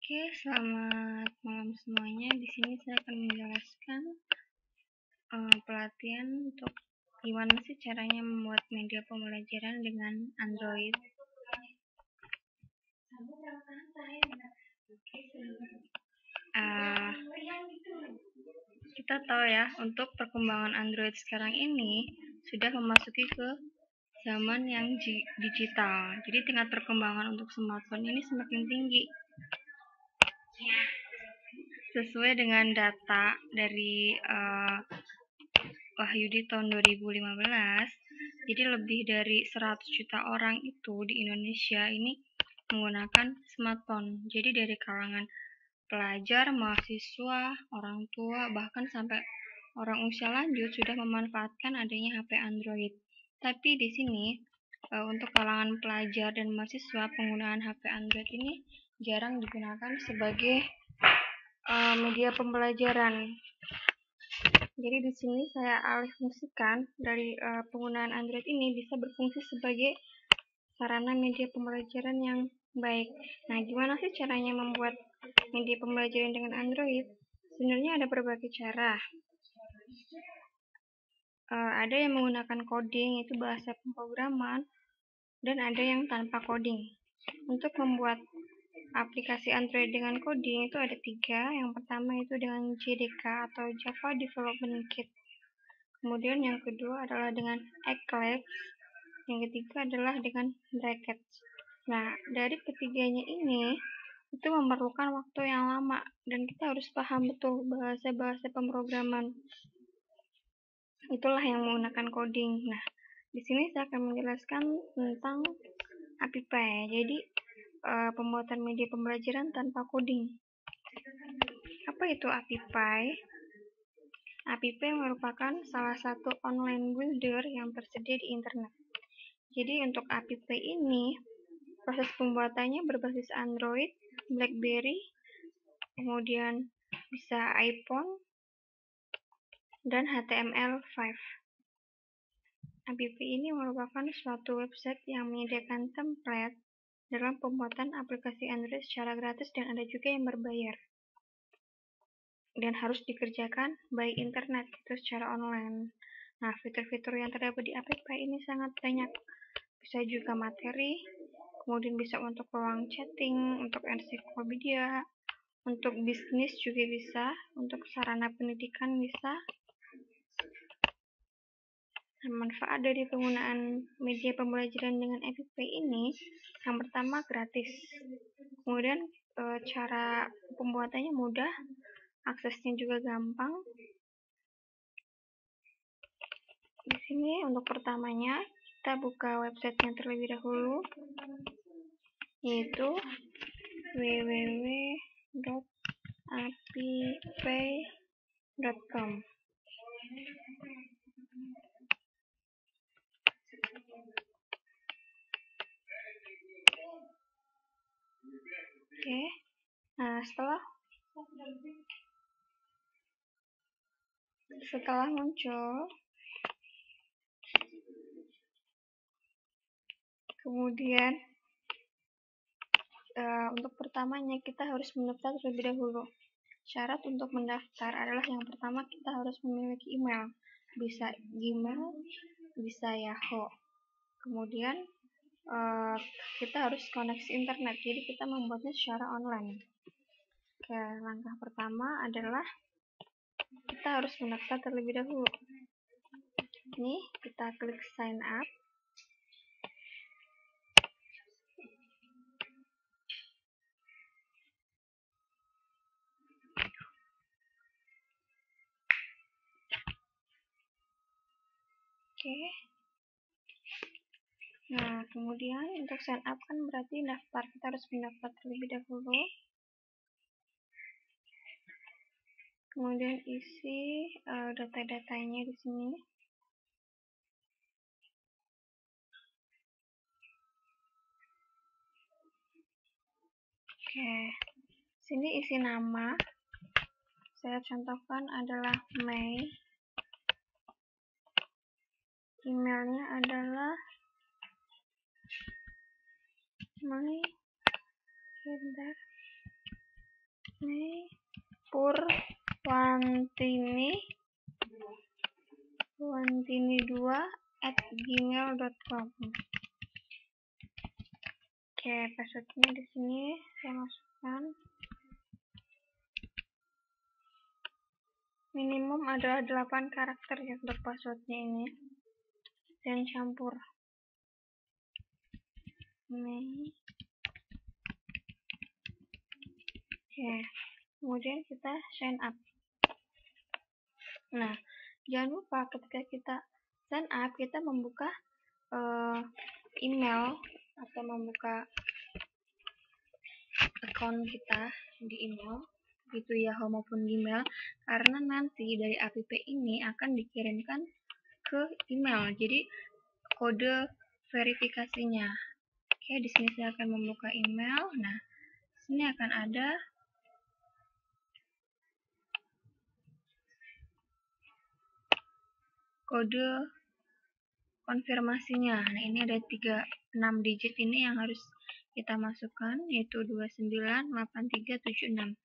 Oke, selamat malam semuanya. Di sini saya akan menjelaskan pelatihan untuk gimana sih caranya membuat media pembelajaran dengan Android. Kita tahu ya, untuk perkembangan Android sekarang ini sudah memasuki ke zaman yang digital. Jadi tingkat perkembangan untuk smartphone ini semakin tinggi. Sesuai dengan data dari Wahyudi tahun 2015, jadi lebih dari 100 juta orang itu di Indonesia ini menggunakan smartphone. Jadi dari kalangan pelajar, mahasiswa, orang tua, bahkan sampai orang usia lanjut sudah memanfaatkan adanya HP Android. Tapi di sini untuk kalangan pelajar dan mahasiswa, penggunaan HP Android ini jarang digunakan sebagai media pembelajaran. Jadi di sini saya alihfungsikan dari penggunaan Android ini bisa berfungsi sebagai sarana media pembelajaran yang baik. Nah, gimana sih caranya membuat media pembelajaran dengan Android? Sebenarnya ada berbagai cara. Ada yang menggunakan coding, itu bahasa pemrograman, dan ada yang tanpa coding. Untuk membuat aplikasi Android dengan coding itu ada 3. Yang pertama itu dengan JDK atau Java Development Kit. Kemudian yang kedua adalah dengan Eclipse. Yang ketiga adalah dengan Bracket. Nah, dari ketiganya ini itu memerlukan waktu yang lama dan kita harus paham betul bahasa-bahasa pemrograman. Itulah yang menggunakan coding. Nah, di sini saya akan menjelaskan tentang API. Jadi, pembuatan media pembelajaran tanpa coding. Apa itu API? API merupakan salah satu online builder yang tersedia di internet. Jadi untuk API ini, proses pembuatannya berbasis Android, BlackBerry, kemudian bisa iPhone, dan HTML5. API ini merupakan suatu website yang menyediakan template dalam pembuatan aplikasi Android secara gratis dan ada juga yang berbayar. Dan harus dikerjakan by internet, itu secara online. Nah, fitur-fitur yang terdapat di API ini sangat banyak. Bisa juga materi, kemudian bisa untuk ruang chatting, untuk ensiklopedia, untuk bisnis juga bisa, untuk sarana pendidikan bisa. Nah, manfaat dari penggunaan media pembelajaran dengan API ini, yang pertama gratis. Kemudian cara pembuatannya mudah, aksesnya juga gampang. Di sini untuk pertamanya kita buka websitenya terlebih dahulu, yaitu www.apipay.com. Oke. Nah, setelah muncul, kemudian untuk pertamanya kita harus mendaftar terlebih dahulu. Syarat untuk mendaftar adalah yang pertama kita harus memiliki email, bisa Gmail, bisa Yahoo. Kemudian kita harus koneksi internet, jadi kita membuatnya secara online. Oke, langkah pertama adalah kita harus mendaftar terlebih dahulu. Ini kita klik sign up. Oke. Nah, kemudian untuk sign up kan berarti daftar. Kita harus mendaftar terlebih dahulu. Kemudian isi data-datanya di sini. Oke. Sini isi nama. Saya contohkan adalah Mei. Emailnya adalah Mei. com. Oke, passwordnya di sini saya masukkan. Minimum adalah 8 karakter ya untuk passwordnya ini. Dan campur. Ini. Oke, kemudian kita sign up. Nah, jangan lupa ketika kita sign up, kita membuka email atau membuka account kita di email, itu Yahoo maupun Gmail, karena nanti dari app ini akan dikirimkan ke email. Jadi kode verifikasinya. Oke, di sini saya akan membuka email. Nah, sini akan ada kode konfirmasinya. Nah, ini ada 6 digit ini yang harus kita masukkan, yaitu 298376.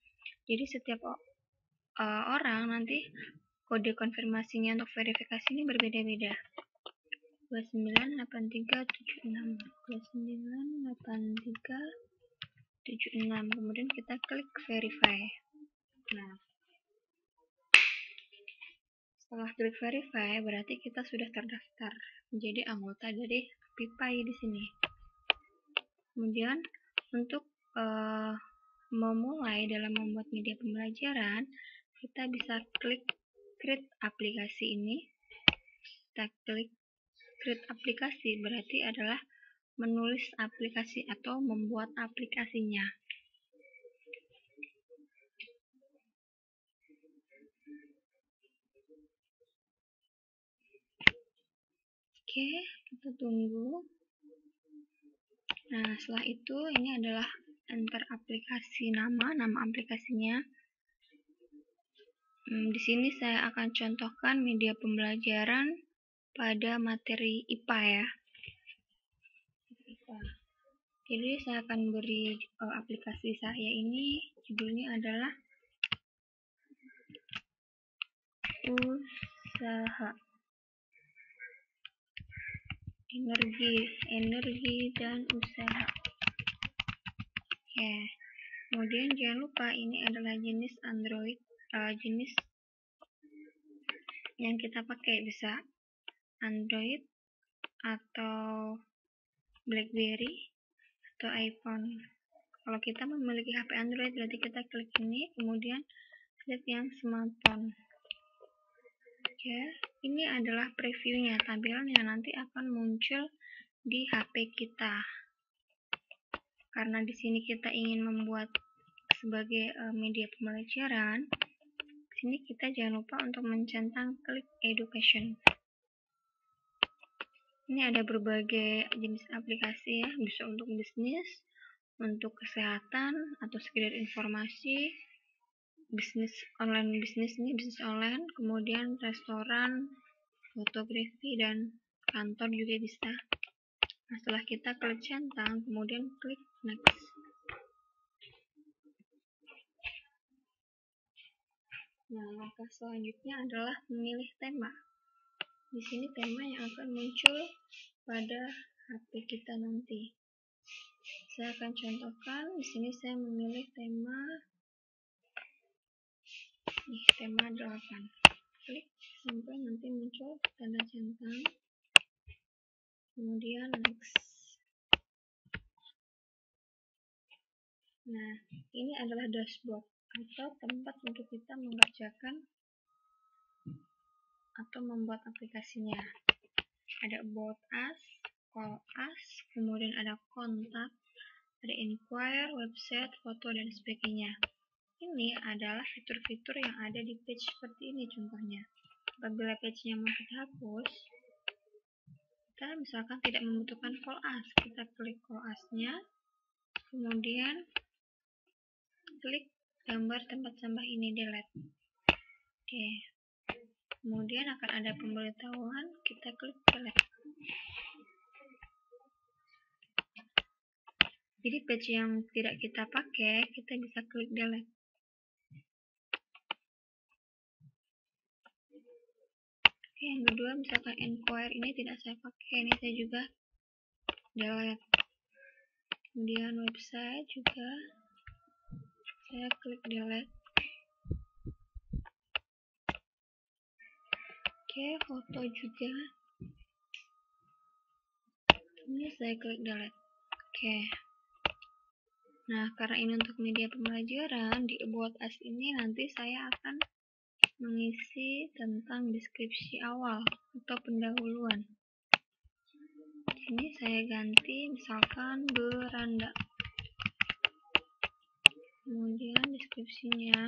Jadi setiap orang nanti kode konfirmasinya untuk verifikasi ini berbeda-beda. 298376, 298376. Kemudian kita klik verify. Nah, setelah klik verify, berarti kita sudah terdaftar menjadi anggota dari Pipai di sini. Kemudian untuk memulai dalam membuat media pembelajaran, kita bisa klik create aplikasi ini. Kita klik create aplikasi berarti adalah menulis aplikasi atau membuat aplikasinya. Oke, kita tunggu. Nah, setelah itu ini adalah enter aplikasi nama aplikasinya. Di sini saya akan contohkan media pembelajaran pada materi IPA ya. Jadi saya akan beri aplikasi saya ini, judulnya adalah usaha energi dan usaha. Oke. Kemudian jangan lupa ini adalah jenis Android, jenis yang kita pakai, bisa Android atau BlackBerry atau iPhone. Kalau kita memiliki HP Android, berarti kita klik ini, kemudian klik yang smartphone. Oke, ini adalah previewnya, tampilannya nanti akan muncul di HP kita. Karena di sini kita ingin membuat sebagai media pembelajaran, sini kita jangan lupa untuk mencentang klik education. Ini ada berbagai jenis aplikasi ya, bisa untuk bisnis, untuk kesehatan, atau sekedar informasi, bisnis online, bisnis online, kemudian restoran, fotografi, dan kantor juga bisa. Nah, setelah kita klik centang, kemudian klik next. Nah, langkah selanjutnya adalah memilih tema. Di sini tema yang akan muncul pada HP kita nanti. Saya akan contohkan. Di sini saya memilih tema tema 8. Klik sampai nanti muncul tanda centang. Kemudian next. Nah, ini adalah dashboard atau tempat untuk kita mengerjakan atau membuat aplikasinya. Ada about us, call us, kemudian ada kontak, ada inquire, website, foto, dan sebagainya. Ini adalah fitur-fitur yang ada di page seperti ini contohnya. Apabila page-nya mau kita hapus, kita misalkan tidak membutuhkan call us, kita klik call us-nya, kemudian klik gambar tempat sampah ini, delete. Oke. Kemudian akan ada pemberitahuan, kita klik delete. Jadi page yang tidak kita pakai, kita bisa klik delete. Oke, Yang kedua, misalkan enquire ini tidak saya pakai, ini saya juga delete. Kemudian website juga saya klik delete. Oke, foto juga ini saya klik delete. Oke. Nah, karena ini untuk media pembelajaran, di About Us ini nanti saya akan mengisi tentang deskripsi awal atau pendahuluan. Ini saya ganti misalkan beranda. Kemudian deskripsinya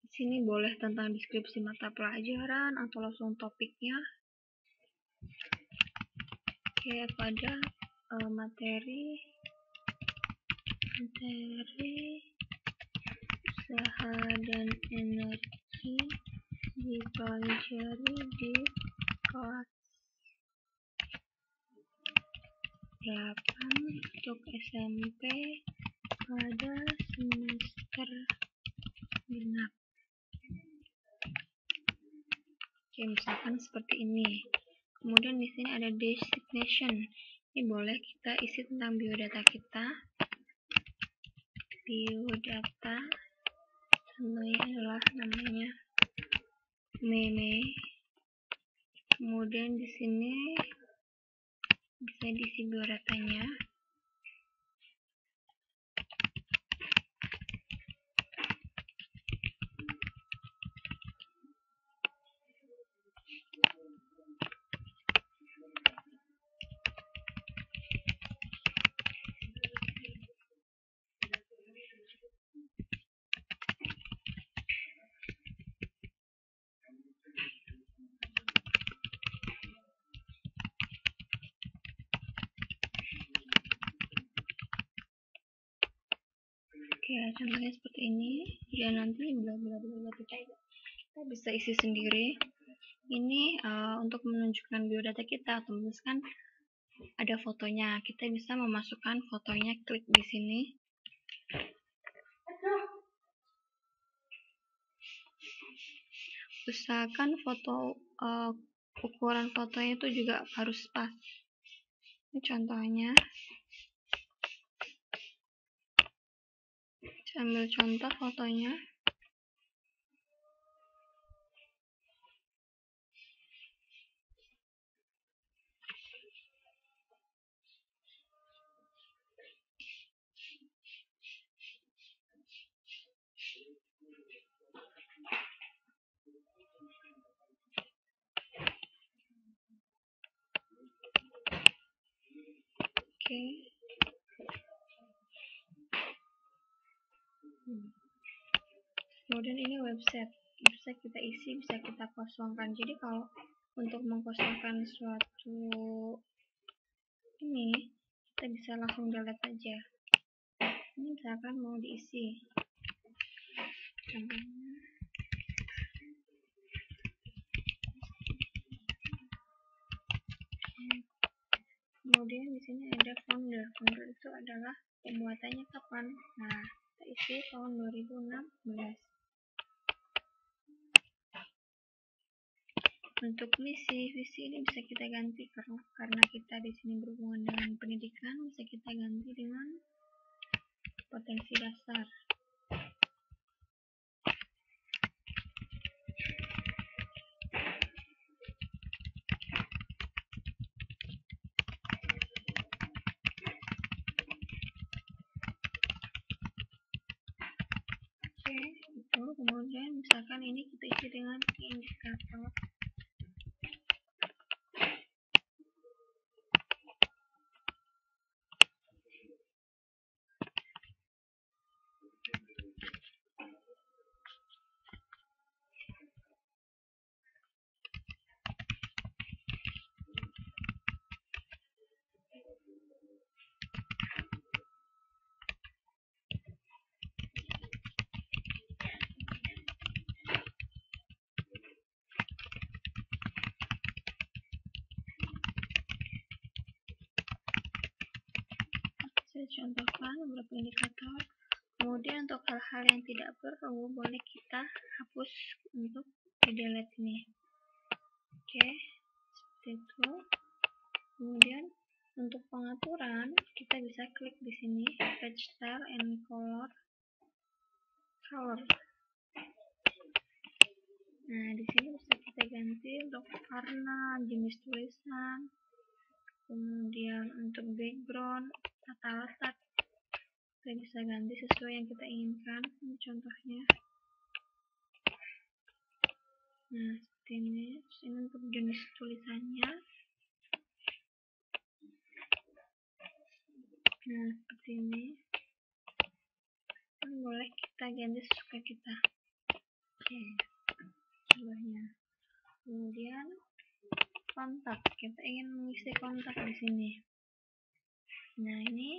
di sini boleh tentang deskripsi mata pelajaran atau langsung topiknya. Oke, pada materi usaha dan energi dipelajari di kelas 8 untuk SMP pada semester genap. Oke, misalkan seperti ini. Kemudian di sini ada designation. Ini boleh kita isi tentang biodata kita. Biodata contohnya adalah namanya Meme. Kemudian di sini bisa diisi biodatanya. Oke, contohnya seperti ini. Ya, nanti kita bisa isi sendiri. Ini untuk menunjukkan biodata kita, otomatis kan ada fotonya. Kita bisa memasukkan fotonya, klik di sini. Usahakan foto ukuran fotonya itu juga harus pas. Ini contohnya. Saya ambil contoh fotonya. Oke. Kemudian ini website. Bisa kita isi, bisa kita kosongkan. Jadi kalau untuk mengkosongkan suatu ini, kita bisa langsung delete aja. Ini misalkan mau diisi. Contohnya. Kemudian di sini ada founder. Founder itu adalah pembuatannya kapan? Nah, kita isi tahun 2016. Untuk visi ini bisa kita ganti karena kita di sini berhubungan dengan pendidikan, bisa kita ganti dengan potensi dasar. Oke, itu kemudian misalkan ini kita isi dengan indikator. Saya contohkan beberapa indikator. Kemudian untuk hal-hal yang tidak perlu boleh kita hapus untuk di delete ini. Oke, seperti itu. Kemudian untuk pengaturan kita bisa klik di sini page style and color. Nah, di sini bisa kita ganti untuk warna, jenis tulisan, kemudian untuk background, tata letak. Kita bisa ganti sesuai yang kita inginkan. Ini contohnya. Nah, seperti ini. Terus ini untuk jenis tulisannya. Nah, seperti ini. Ini boleh kita ganti sesuka kita. Oke, contohnya. Kemudian kontak. Kita ingin mengisi kontak di sini. Nah, ini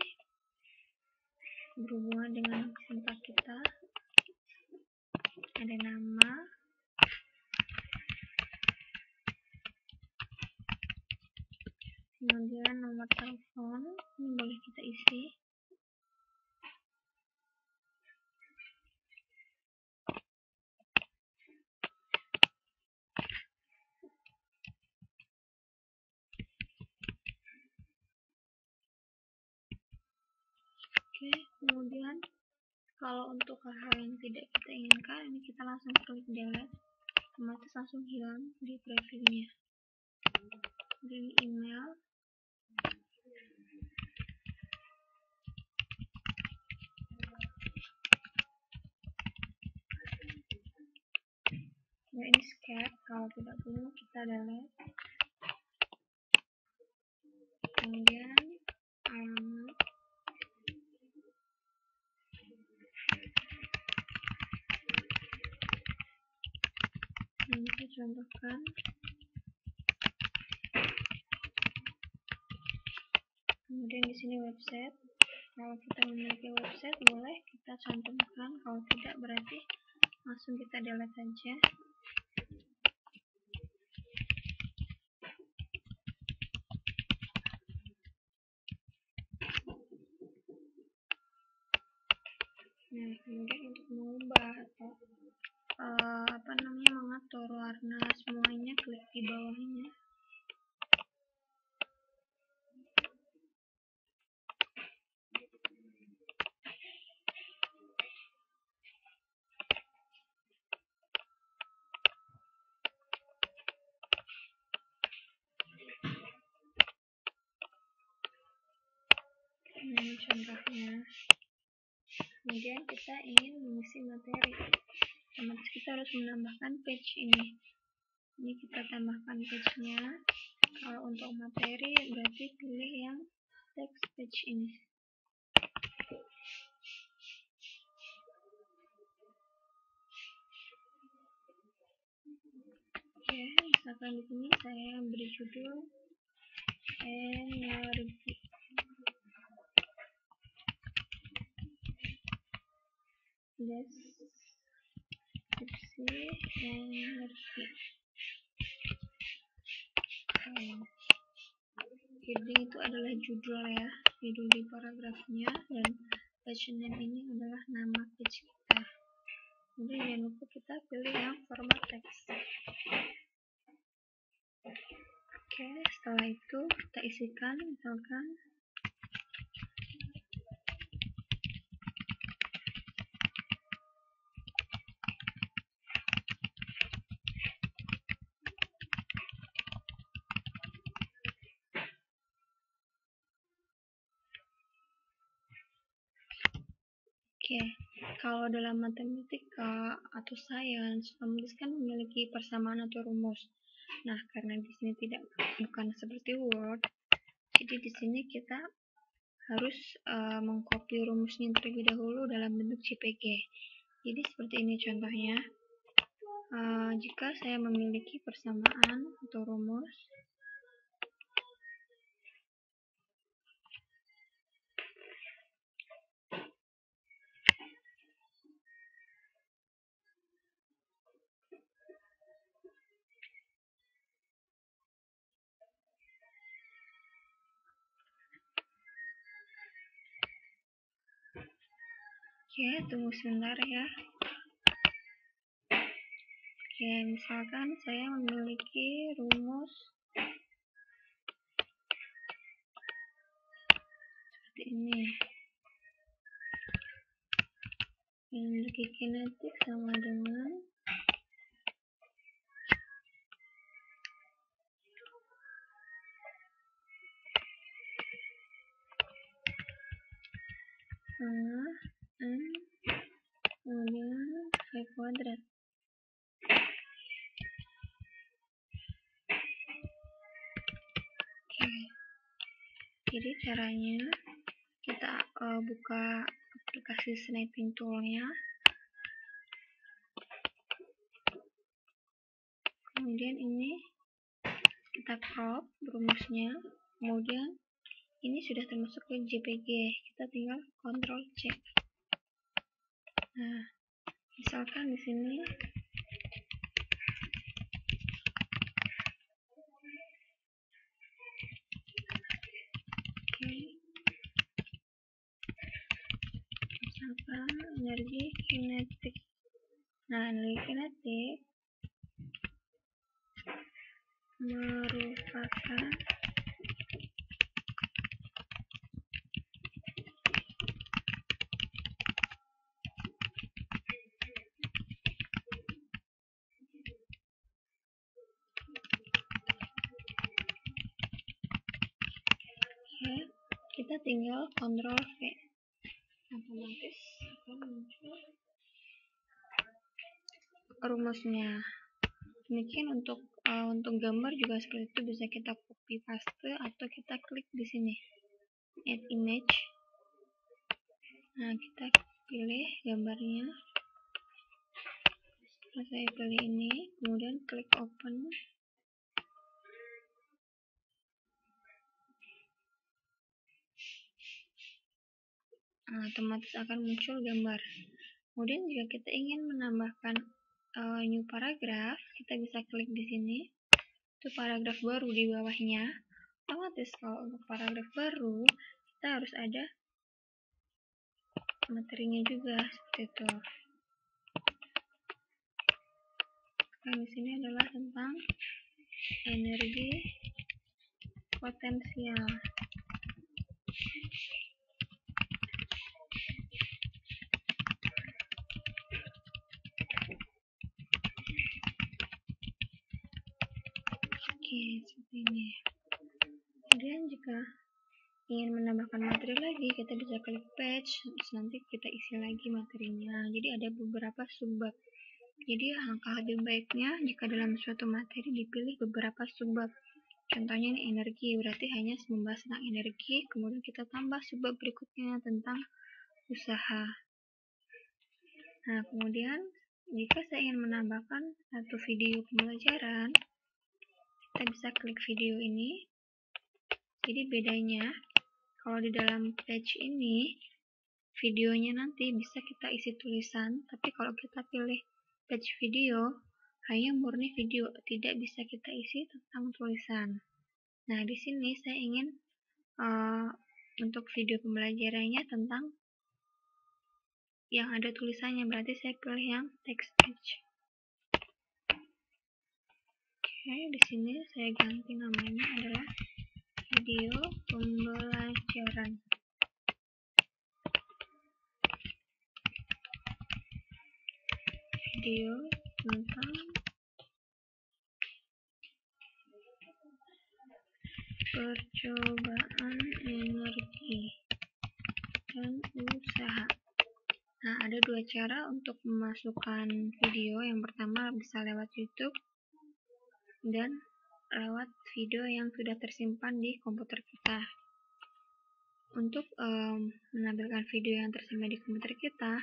berhubungan dengan kontak kita. Ada nama, kemudian nomor telepon, ini boleh kita isi. Oke, kemudian kalau untuk hal-hal yang tidak kita inginkan, ini kita langsung klik delete, otomatis langsung hilang di previewnya. Di email, nah ini skip, kalau tidak perlu kita delete. Kemudian alamat, ini saya contohkan. Kemudian di sini website. Kalau kita memiliki website boleh kita cantumkan, kalau tidak berarti langsung kita delete saja. Nah, kemudian untuk mengubah atau mengatur warna semuanya, klik di bawahnya. Ini contohnya. Kemudian kita ingin mengisi materi, otomatis kita harus menambahkan page ini. Ini kita tambahkan page-nya. Kalau untuk materi berarti pilih yang text page ini. Oke, misalkan di sini saya beri judul energi. Deskripsi energi. Heading itu adalah judul ya, judul di paragrafnya, dan page name ini adalah nama page kita. Kemudian jangan lupa kita pilih yang format teks. Oke, setelah itu kita isikan, misalkan oke, kalau dalam matematika atau sains, otomatis kan memiliki persamaan atau rumus. Nah, karena di sini bukan seperti Word, jadi di sini kita harus mengcopy rumusnya terlebih dahulu dalam bentuk JPG. Jadi seperti ini contohnya. Jika saya memiliki persamaan atau rumus, Oke, tunggu sebentar ya. Oke, misalkan saya memiliki rumus seperti ini. Memiliki kinetik sama dengan M kemudian V kuadrat. Oke, jadi caranya kita buka aplikasi Snaping Tool-nya, kemudian ini kita crop rumusnya, kemudian ini sudah termasuk ke JPG, kita tinggal Ctrl C. Nah, misalkan di sini misalkan energi kinetik. Nah, energi kinetik merupakan kita tinggal Ctrl V, otomatis akan muncul rumusnya. Demikian untuk gambar juga seperti itu, bisa kita copy paste atau kita klik di sini add image. Nah, kita pilih gambarnya. Nah, saya pilih ini, kemudian klik open. Nah, otomatis akan muncul gambar. Kemudian jika kita ingin menambahkan new paragraph, kita bisa klik di sini. Itu paragraf baru di bawahnya. Otomatis kalau untuk paragraf baru, kita harus ada materinya juga seperti itu. Nah, di sini adalah tentang energi potensial. Oke, seperti ini. Kemudian jika ingin menambahkan materi lagi, kita bisa klik page, terus nanti kita isi lagi materinya. Jadi ada beberapa subbab. Jadi alangkah lebih baiknya jika dalam suatu materi dipilih beberapa subbab. Contohnya ini energi, berarti hanya membahas tentang energi, kemudian kita tambah subbab berikutnya tentang usaha. Nah, kemudian jika saya ingin menambahkan satu video pembelajaran, kita bisa klik video ini. Jadi bedanya, kalau di dalam page ini, videonya nanti bisa kita isi tulisan, tapi kalau kita pilih page video, hanya murni video, tidak bisa kita isi tentang tulisan. Nah, di sini saya ingin untuk video pembelajarannya tentang yang ada tulisannya, berarti saya pilih yang text page. Oke, di sini saya ganti namanya adalah video pembelajaran. Video tentang percobaan energi dan usaha. Nah, ada dua cara untuk memasukkan video. Yang pertama bisa lewat YouTube dan lewat video yang sudah tersimpan di komputer kita. Untuk menampilkan video yang tersimpan di komputer kita,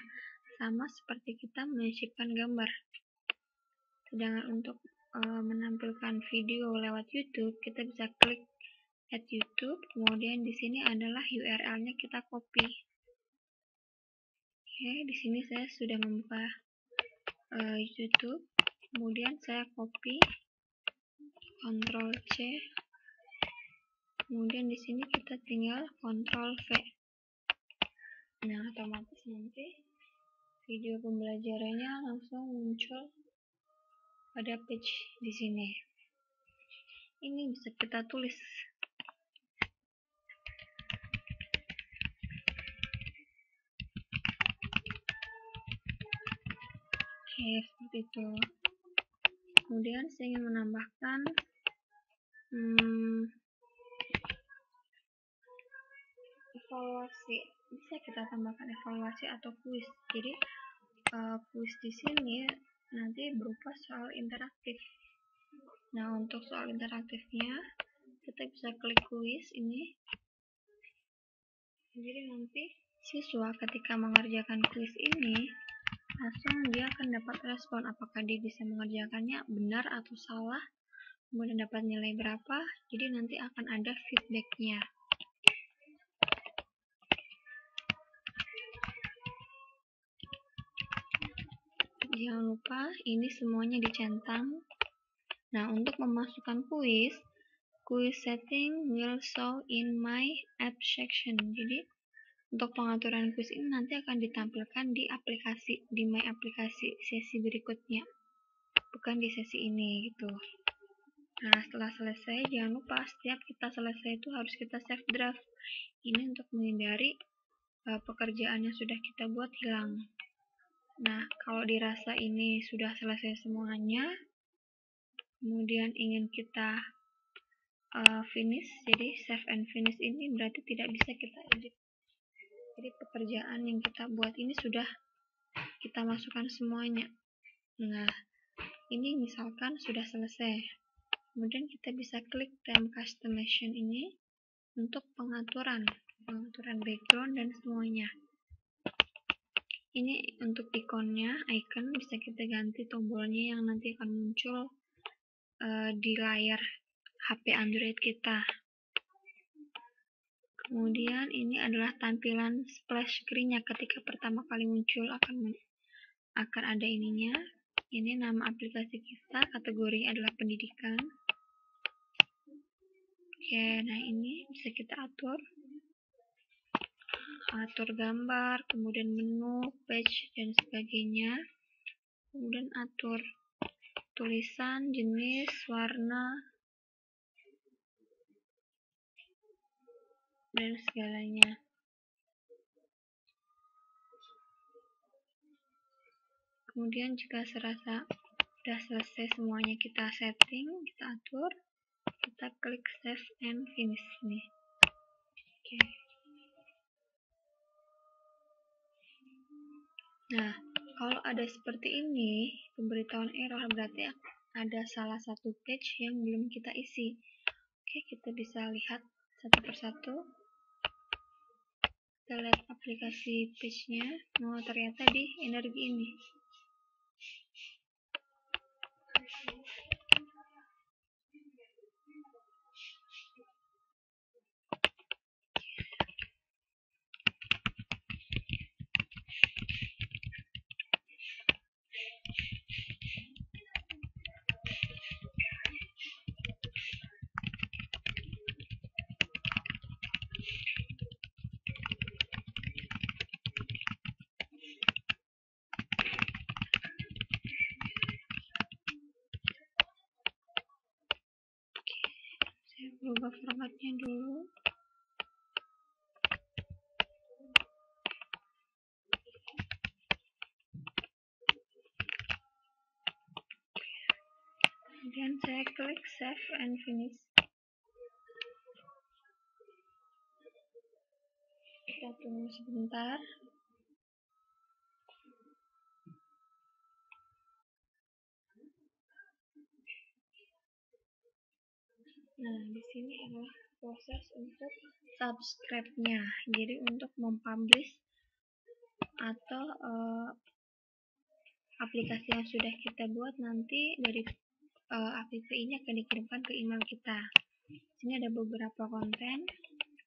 sama seperti kita menyisipkan gambar. Sedangkan untuk menampilkan video lewat YouTube, kita bisa klik add YouTube, kemudian di sini adalah URL-nya kita copy. Oke, di sini saya sudah membuka YouTube, kemudian saya copy, Ctrl C, kemudian di sini kita tinggal Ctrl V. Nah, otomatis nanti video pembelajarannya langsung muncul pada page di sini. Ini bisa kita tulis. Oke, seperti itu. Kemudian saya ingin menambahkan evaluasi. Bisa kita tambahkan evaluasi atau kuis. Jadi kuis di sini nanti berupa soal interaktif. Nah, untuk soal interaktifnya kita bisa klik kuis ini. Jadi nanti siswa ketika mengerjakan kuis ini langsung dia akan dapat respon apakah dia bisa mengerjakannya benar atau salah, kemudian dapat nilai berapa. Jadi nanti akan ada feedbacknya. Jangan lupa ini semuanya dicentang. Nah, untuk memasukkan kuis setting will show in my app section. Jadi untuk pengaturan kuis ini nanti akan ditampilkan di aplikasi, di my aplikasi sesi berikutnya, bukan di sesi ini gitu. Nah, setelah selesai, jangan lupa setiap kita selesai itu harus kita save draft. Ini untuk menghindari pekerjaan yang sudah kita buat hilang. Nah, kalau dirasa ini sudah selesai semuanya, kemudian ingin kita finish, jadi save and finish ini berarti tidak bisa kita edit. Jadi pekerjaan yang kita buat ini sudah kita masukkan semuanya. Nah, ini misalkan sudah selesai. Kemudian kita bisa klik time customization ini untuk pengaturan background dan semuanya. Ini untuk icon bisa kita ganti tombolnya yang nanti akan muncul di layar HP Android kita. Kemudian ini adalah tampilan splash screen-nya ketika pertama kali muncul akan ada ininya. Ini nama aplikasi kita, kategori adalah pendidikan. Oke, nah ini bisa kita atur gambar, kemudian menu, page, dan sebagainya. Kemudian atur tulisan, jenis, warna, dan segalanya. Kemudian jika serasa sudah selesai semuanya kita setting, kita atur, kita klik save and finish nih. Oke. Nah, kalau ada seperti ini, pemberitahuan error berarti ada salah satu page yang belum kita isi. Oke, kita bisa lihat satu persatu. Kita lihat aplikasi page-nya. Oh, ternyata di energi ini. Saya berubah formatnya dulu. Kemudian saya klik save and finish. Kita tunggu sebentar. Nah, di sini adalah proses untuk subscribe-nya. Jadi untuk mempublish atau aplikasi yang sudah kita buat nanti dari aplikasi ini akan dikirimkan ke email kita. Sini ada beberapa konten,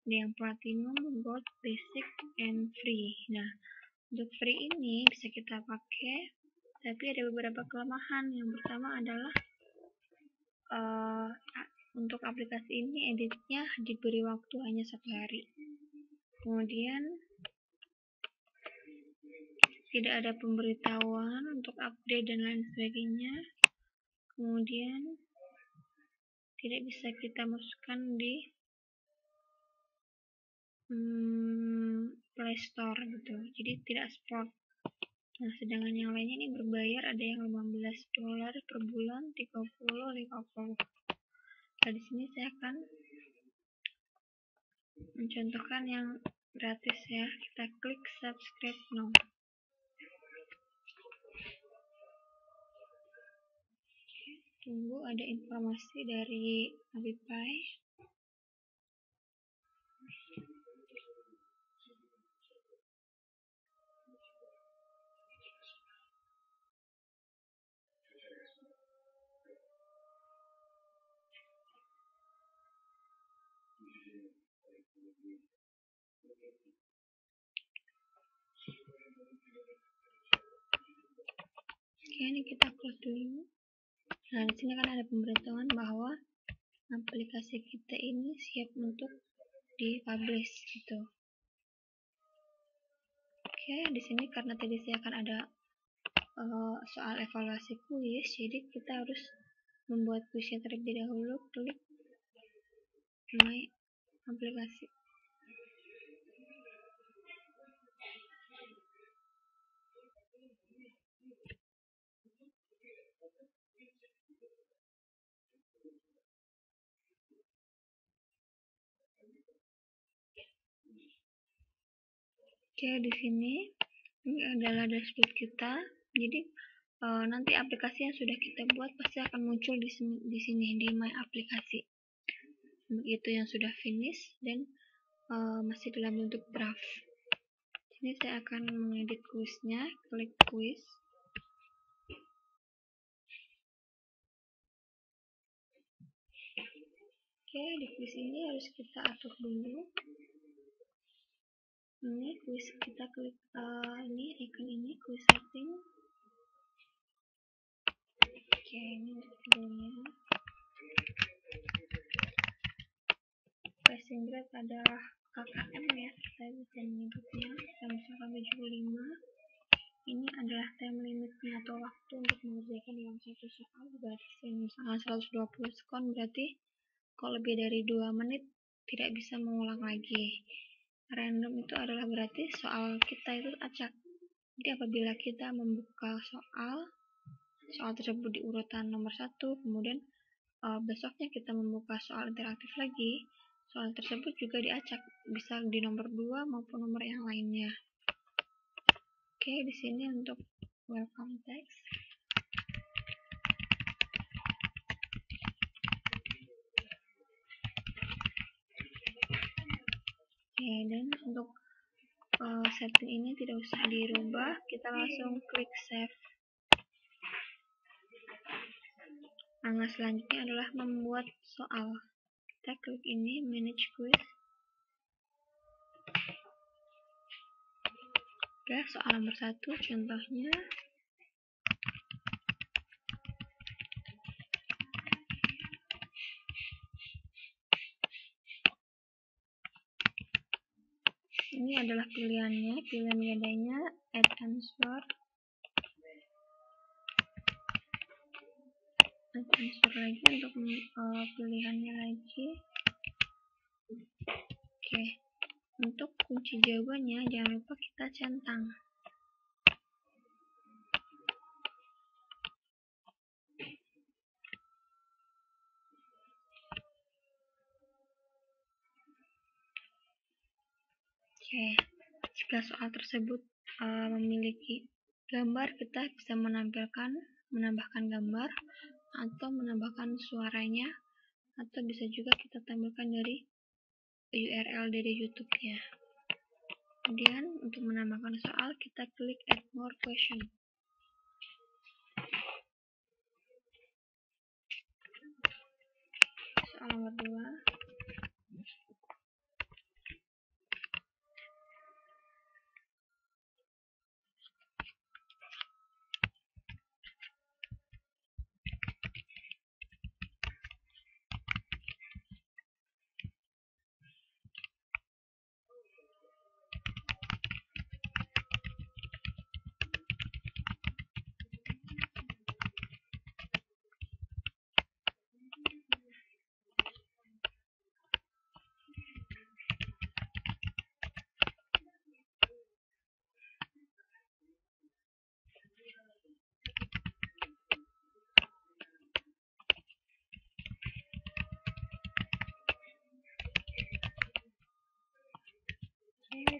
ada yang platinum, gold, basic, and free. Nah, untuk free ini bisa kita pakai, tapi ada beberapa kelemahan. Yang pertama adalah untuk aplikasi ini editnya diberi waktu hanya 1 hari. Kemudian tidak ada pemberitahuan untuk update dan lain sebagainya. Kemudian tidak bisa kita masukkan di Play Store gitu, jadi tidak support. Nah, sedangkan yang lainnya ini berbayar, ada yang $15 per bulan, 30, 50. Nah, di sini saya akan mencontohkan yang gratis ya. Kita klik subscribe now. Tunggu ada informasi dari Avify. Oke, ini kita close dulu. Nah, di sini kan ada pemberitahuan bahwa aplikasi kita ini siap untuk dipublish gitu. Oke, di sini karena tadi saya akan ada soal evaluasi kuis, jadi kita harus membuat kuisnya terlebih dahulu. Klik My aplikasi. Oke, di sini ini adalah dashboard kita. Jadi nanti aplikasi yang sudah kita buat pasti akan muncul di sini di My aplikasi. Itu yang sudah finish dan masih dalam bentuk draft. Ini saya akan mengedit kuisnya, klik kuis. Oke, di kuis ini harus kita atur dulu. Ini kuis, kita klik ini icon ini, kuis setting. Oke, ini untuk videonya. Passing grade adalah KKM ya, saya bisa menyebutnya misalkan 75. Ini adalah time limitnya atau waktu untuk mengerjakan dalam satu soal. Berarti misalkan 120 sekon, berarti kalau lebih dari 2 menit tidak bisa mengulang lagi. Random itu adalah berarti soal kita itu acak. Jadi apabila kita membuka soal tersebut di urutan nomor 1, kemudian besoknya kita membuka soal interaktif lagi, soal tersebut juga diacak, bisa di nomor 2 maupun nomor yang lainnya. Oke, di sini untuk welcome text. Oke, dan untuk setting ini tidak usah dirubah, kita langsung klik save. Nah, selanjutnya adalah membuat soal. Kita klik ini, manage quiz. Oke, soal nomor 1 contohnya. Ini adalah pilihannya, pilihan gadanya add answer. Add answer lagi untuk pilihannya lagi. Oke, untuk kunci jawabannya jangan lupa kita centang. Oke, jika soal tersebut memiliki gambar, kita bisa menambahkan gambar atau menambahkan suaranya, atau bisa juga kita tampilkan dari URL dari YouTube-nya. Kemudian untuk menambahkan soal, kita klik add more question. Soal nomor 2.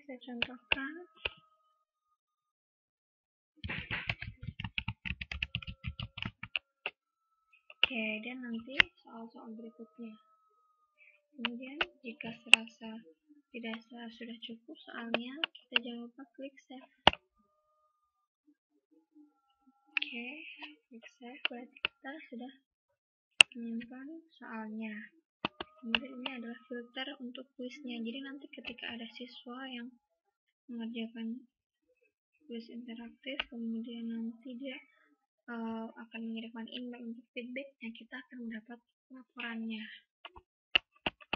saya contohkan. Oke, dan nanti soal-soal berikutnya. Kemudian jika serasa dirasa sudah cukup soalnya, kita jangan lupa klik save. Oke, klik save, berarti kita sudah menyimpan soalnya. Kemudian ini adalah filter untuk kuisnya. Jadi nanti ketika ada siswa yang mengerjakan kuis interaktif, kemudian nanti dia akan mengirimkan email untuk feedbacknya, kita akan mendapat laporannya.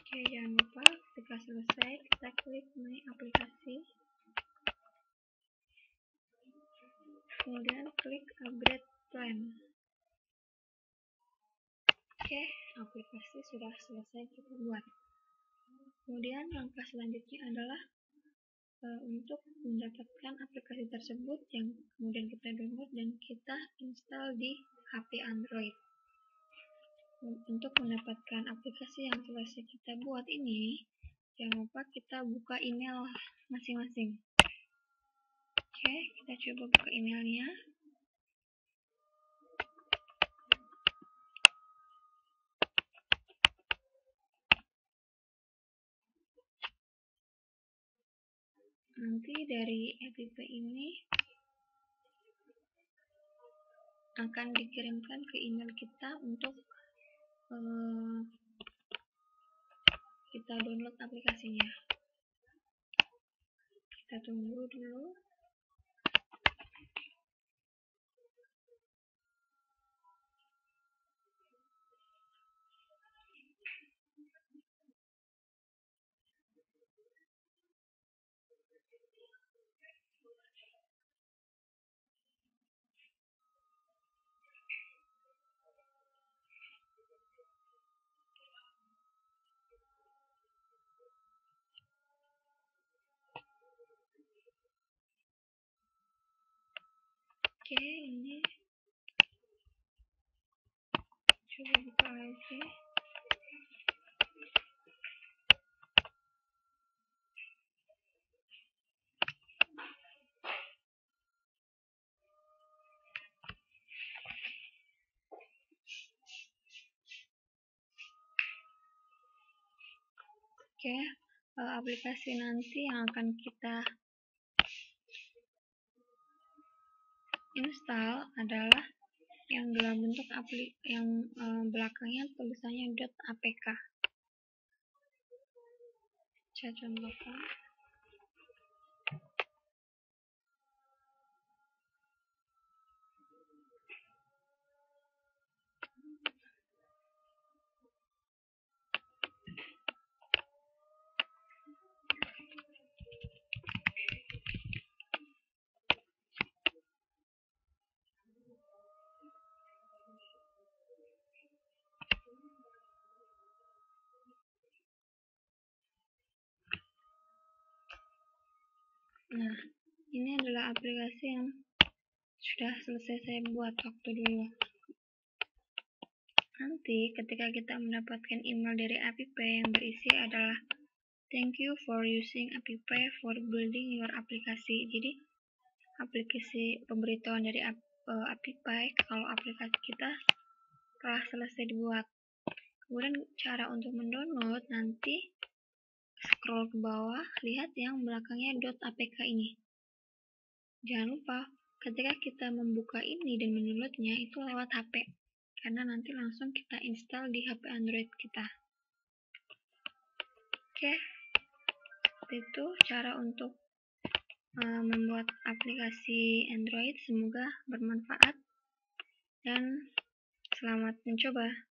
Oke, jangan lupa ketika selesai kita klik My aplikasi, kemudian klik Upgrade Plan. Oke, aplikasi sudah selesai kita buat. Kemudian langkah selanjutnya adalah untuk mendapatkan aplikasi tersebut yang kemudian kita download dan kita install di HP Android. Untuk mendapatkan aplikasi yang selesai kita buat ini, jangan lupa kita buka email masing-masing. Oke, kita coba buka emailnya. Nanti dari app ini akan dikirimkan ke email kita untuk kita download aplikasinya. Kita tunggu dulu. Oke, ini coba buka lagi. Oke, aplikasi nanti yang akan kita install adalah yang dalam bentuk yang belakangnya tulisannya .apk. Saya contohkan. Nah, ini adalah aplikasi yang sudah selesai saya buat waktu dulu. Nanti ketika kita mendapatkan email dari app yang berisi adalah "Thank you for using app for building your aplikasi". Jadi aplikasi pemberitahuan dari app kalau aplikasi kita telah selesai dibuat. Kemudian cara untuk mendownload, nanti scroll ke bawah, lihat yang belakangnya .apk ini. Jangan lupa ketika kita membuka ini dan mendownloadnya itu lewat HP, karena nanti langsung kita install di HP Android kita. Oke, itu cara untuk membuat aplikasi Android. Semoga bermanfaat dan selamat mencoba.